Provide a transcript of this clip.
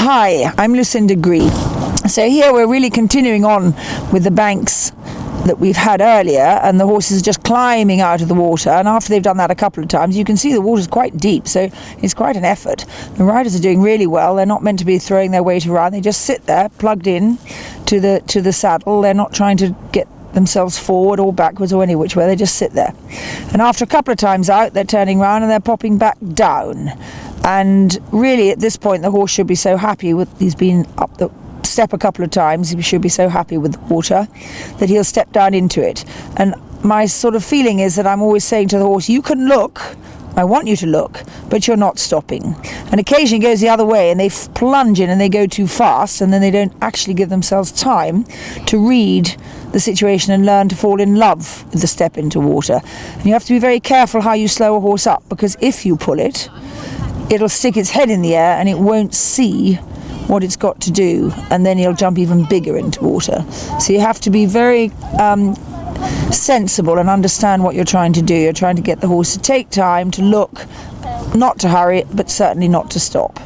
Hi, I'm Lucinda Green. So here we're really continuing on with the banks that we've had earlier, and the horses are just climbing out of the water, and after they've done that a couple of times you can see the water's quite deep, so it's quite an effort. The riders are doing really well. They're not meant to be throwing their weight around. They just sit there plugged in to the saddle. They're not trying to get themselves forward or backwards or any which way. They just sit there, and after a couple of times out they're turning around and they're popping back down. And really at this point the horse should be so happy with, he's been up the step a couple of times, he should be so happy with the water that he'll step down into it. And my sort of feeling is that I'm always saying to the horse, you can look, I want you to look, but you're not stopping. And occasionally it goes the other way and they plunge in and they go too fast, and then they don't actually give themselves time to read the situation and learn to fall in love with the step into water. And you have to be very careful how you slow a horse up, because if you pull it, it'll stick its head in the air and it won't see what it's got to do, and then he'll jump even bigger into water. So you have to be very sensible and understand what you're trying to do. You're trying to get the horse to take time to look, not to hurry, but certainly not to stop.